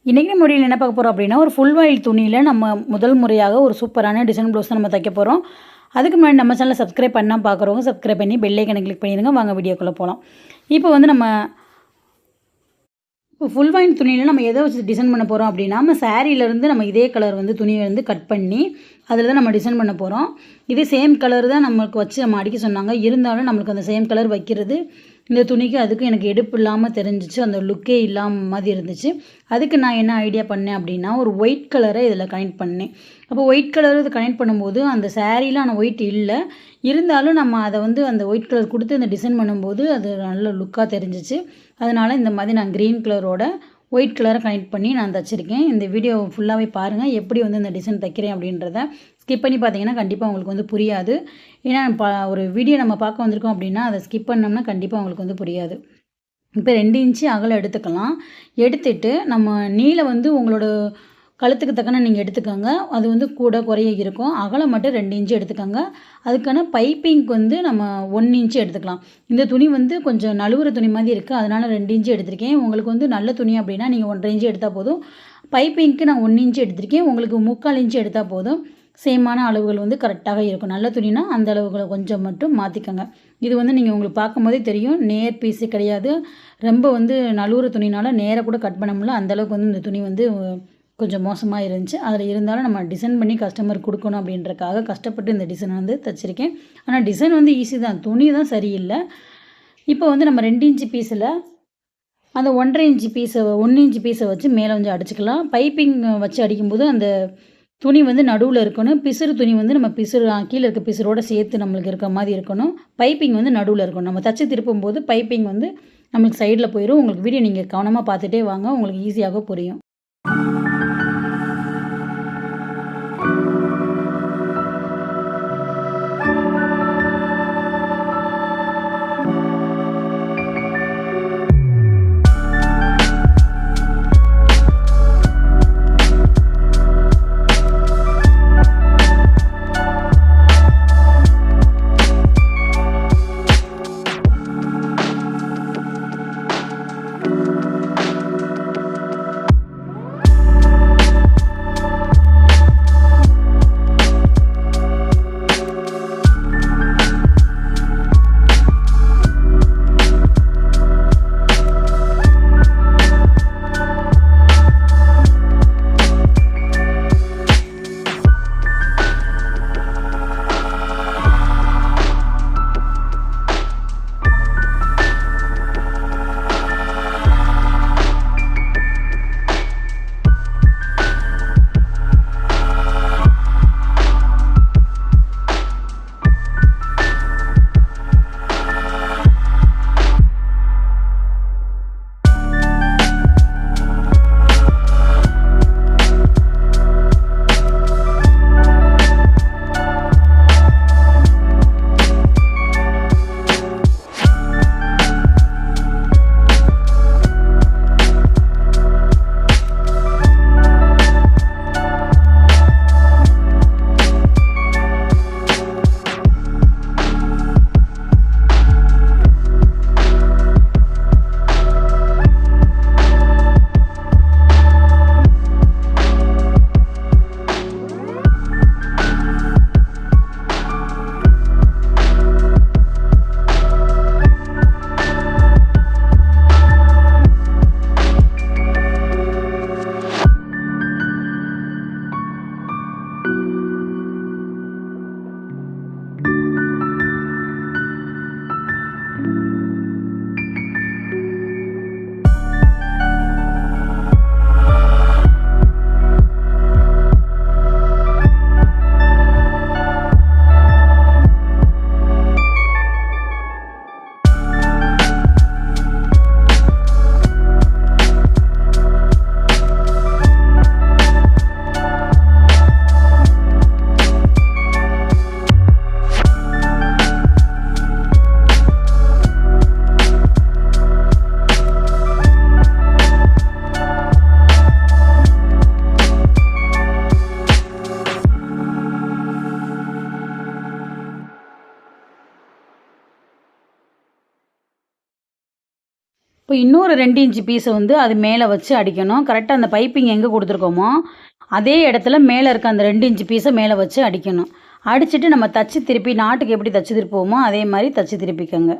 இன்றைக்கி நம்ம வீடியோவில் என்ன பார்க்க போகிறோம் அப்படின்னா, ஒரு ஃபுல் வாயில் துணியில் நம்ம முதல் முறையாக ஒரு சூப்பரான டிசைன் ப்ளவுஸ் தான் நம்ம தைக்க போகிறோம். அதுக்கு முன்னாடி நம்ம சேனலை சப்ஸ்கிரைப் பண்ணால் பார்க்குறவங்க சப்ஸ்கிரைப் பண்ணி பெல் ஐக்கனை கிளிக் பண்ணிடுங்க. வாங்க வீடியோக்குள்ளே போகலாம். இப்போ வந்து நம்ம ஃபுல் வாயில் துணியில் நம்ம எதை வச்சு டிசைன் பண்ண போகிறோம் அப்படின்னா, நம்ம சாரீலேருந்து நம்ம இதே கலர் வந்து துணியை வந்து கட் பண்ணி அதில் தான் நம்ம டிசைன் பண்ண போகிறோம். இதே சேம் கலர் தான் நம்மளுக்கு வச்சு நம்ம அடிக்க சொன்னாங்க. இருந்தாலும் நம்மளுக்கு அந்த சேம் கலர் வைக்கிறது இந்த துணிக்கு அதுக்கு எனக்கு எடுப்பு இல்லாமல் தெரிஞ்சிச்சு. அந்த லுக்கே இல்லாமல் மாதிரி இருந்துச்சு. அதுக்கு நான் என்ன ஐடியா பண்ணேன் அப்படின்னா, ஒரு ஒயிட் கலரை இதில் கனெக்ட் பண்ணேன். அப்போ ஒயிட் கலர் இது கனெக்ட் பண்ணும்போது அந்த சாரீல ஆனால் ஒயிட் இல்லை. இருந்தாலும் நம்ம அதை வந்து அந்த ஒயிட் கலர் கொடுத்து இந்த டிசைன் பண்ணும்போது அது நல்ல லுக்காக தெரிஞ்சிச்சு. அதனால் இந்த மாதிரி நான் க்ரீன் கலரோட ஒயிட் கலரை கனெக்ட் பண்ணி நான் தைச்சிருக்கேன். இந்த வீடியோ ஃபுல்லாகவே பாருங்கள், எப்படி வந்து இந்த டிசைன் தைக்கிறேன் அப்படின்றத. ஸ்கிப் பண்ணி பார்த்தீங்கன்னா கண்டிப்பாக உங்களுக்கு வந்து புரியாது. ஏன்னா ஒரு வீடியோ நம்ம பார்க்க வந்திருக்கோம் அப்படின்னா அதை ஸ்கிப் பண்ணோம்னா கண்டிப்பாக உங்களுக்கு வந்து புரியாது. இப்போ 2 இன்ச்சு அகலம் எடுத்துக்கலாம். எடுத்துட்டு நம்ம நீளம் வந்து உங்களோட கழுத்துக்கு தக்கன நீங்கள் எடுத்துக்கோங்க. அது வந்து கூட குறைய இருக்கும். அகலம் மட்டும் 2 இன்ச்சு எடுத்துக்கோங்க. அதுக்கான பைப்பிங்க்கு வந்து நம்ம 1 இன்ச்சு எடுத்துக்கலாம். இந்த துணி வந்து கொஞ்சம் நழுவுற துணி மாதிரி இருக்குது. அதனால் 2 இன்ச்சு எடுத்திருக்கேன். உங்களுக்கு வந்து நல்ல துணி அப்படின்னா நீங்கள் 1.5 இன்ச்சு எடுத்தால் போதும். பைப்பிங்க்கு நான் 1 இன்ச்சு எடுத்திருக்கேன். உங்களுக்கு 3/4 இன்ச்சு எடுத்தால் போதும். சேமான அளவுகள் வந்து கரெக்டாக இருக்கும். நல்ல துணினா அந்த அளவுகளை கொஞ்சம் மட்டும் மாற்றிக்கோங்க. இது வந்து நீங்கள் உங்களுக்கு பார்க்கும்போதே தெரியும், நேர் பீஸு கிடையாது. ரொம்ப வந்து நழுவுற துணினால நேராக கூட கட் பண்ண முடியல. அந்தளவுக்கு வந்து இந்த துணி வந்து கொஞ்சம் மோசமாக இருந்துச்சு. அதில் இருந்தாலும் நம்ம டிசைன் பண்ணி கஸ்டமருக்கு கொடுக்கணும் அப்படின்றக்காக கஷ்டப்பட்டு இந்த டிசைன் வந்து தைச்சிருக்கேன். ஆனால் டிசைன் வந்து ஈஸி தான், துணி தான் சரியில்லை. இப்போ வந்து நம்ம 2 இன்ச்சு பீஸில் அந்த 1.5 இன்ச்சு பீஸை 1 இன்ச்சு பீஸை வச்சு மேலே வந்து அடிச்சுக்கலாம். பைப்பிங் வச்சு அடிக்கும்போது அந்த துணி வந்து நடுவில் இருக்கணும். பிசுறு துணி வந்து நம்ம கீழே இருக்க பிசுரோடு சேர்த்து நம்மளுக்கு இருக்க மாதிரி இருக்கணும். பைப்பிங் வந்து நடுவில் இருக்கணும். நம்ம தச்சு திருப்பும்போது பைப்பிங் வந்து நம்மளுக்கு சைடில் போயிடும். உங்களுக்கு வீடியோ நீங்கள் கவனமாக பார்த்துட்டே வாங்க, உங்களுக்கு ஈஸியாக புரியும். இப்போ இன்னொரு 2 இன்ச்சு பீஸை வந்து அது மேலே வச்சு அடிக்கணும். கரெக்டாக அந்த பைப்பிங் எங்கே கொடுத்துருக்கோமோ அதே இடத்துல மேலே இருக்க அந்த 2 இன்ச்சு பீஸை மேலே வச்சு அடிக்கணும். அடிச்சுட்டு நம்ம தச்சு திருப்பி நாட்டுக்கு எப்படி தச்சு திருப்போமோ அதே மாதிரி தச்சு திருப்பிக்கோங்க.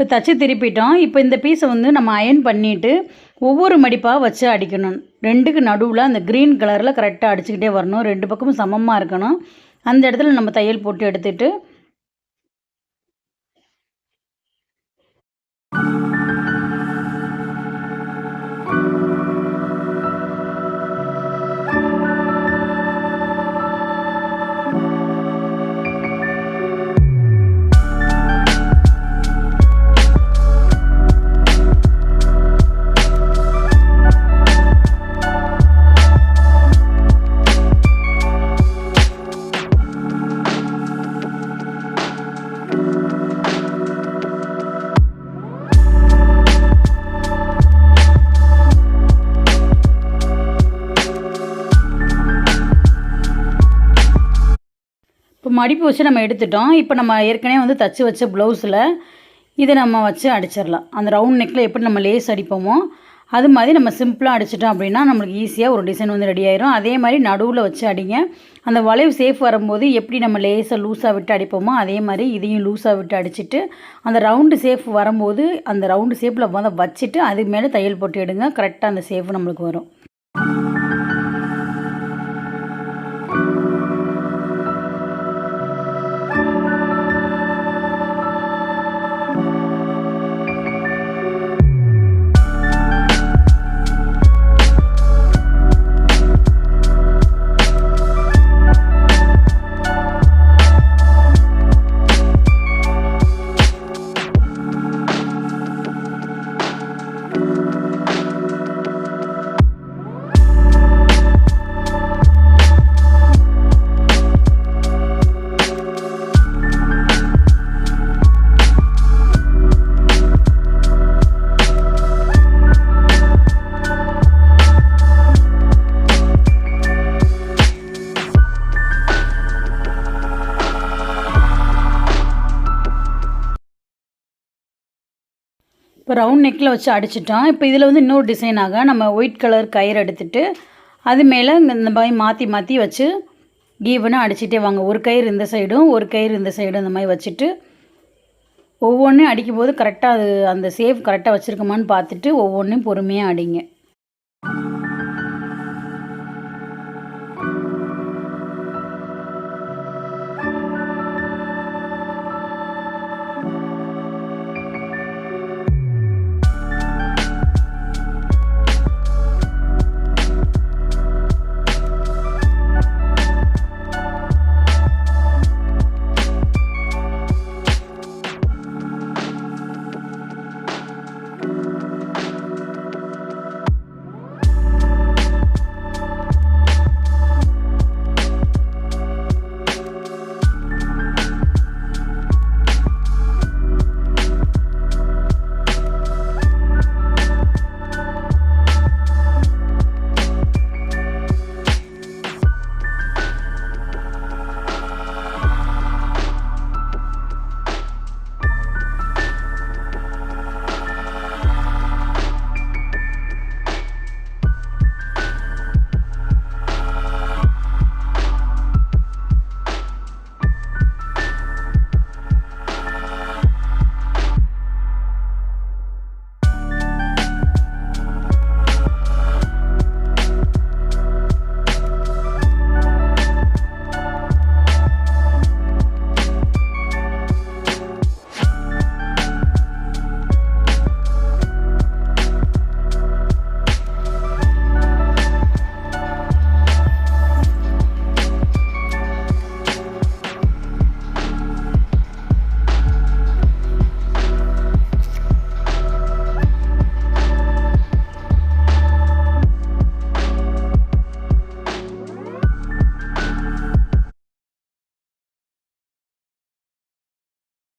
இப்போ தச்சு திருப்பிட்டோம். இப்போ இந்த பீஸை வந்து நம்ம அயர்ன் பண்ணிவிட்டு ஒவ்வொரு மடிப்பாக வச்சு அடிக்கணும். 2க்கு நடுவில் அந்த க்ரீன் கலரில் கரெக்டாக அடிச்சுக்கிட்டே வரணும். 2 பக்கமும் சமமாக இருக்கணும். அந்த இடத்துல நம்ம தையல் போட்டு எடுத்துட்டு இப்போ மடிப்பு வச்சு நம்ம எடுத்துட்டோம். இப்போ நம்ம ஏற்கனவே வந்து தச்சு வச்ச ப்ளவுஸில் இதை நம்ம வச்சு அடிச்சிடலாம். அந்த ரவுண்ட் நெக்கில் எப்படி நம்ம லேஸ் அடிப்போமோ அது மாதிரி நம்ம சிம்பிளாக அடிச்சிட்டோம் அப்படின்னா நம்மளுக்கு ஈஸியாக ஒரு டிசைன் வந்து ரெடி ஆயிரும். அதே மாதிரி நடுவில் வச்சு அடிங்க. அந்த வளைவு சேஃப் வரும்போது எப்படி நம்ம லேஸை லூஸாக விட்டு அடிப்போமோ அதே மாதிரி இதையும் லூஸாக விட்டு அடிச்சுட்டு அந்த ரவுண்டு சேஃப் வரும்போது அந்த ரவுண்டு ஷேப்பில் வந்து வச்சுட்டு அதுக்கு மேலே தையல் போட்டு எடுங்க. கரெக்டாக அந்த சேஃப் நம்மளுக்கு வரும். இப்போ ரவுண்ட் நெக்கில் வச்சு அடிச்சிட்டோம். இப்போ இதில் வந்து இன்னொரு டிசைனாக நம்ம ஒயிட் கலர் கயிறு எடுத்துகிட்டு அது மேலே இந்த மாதிரி மாற்றி மாற்றி வச்சு ஈவனாக அடிச்சிட்டே வாங்க. ஒரு கயிறு இந்த சைடும் ஒரு கயிறு இந்த சைடும் இந்த மாதிரி வச்சுட்டு ஒவ்வொன்றையும் அடிக்கும்போது கரெக்டாக அது அந்த சேஃப் கரெக்டாக வச்சுருக்கோமான்னு பார்த்துட்டு ஒவ்வொன்றையும் பொறுமையாக அடிங்க.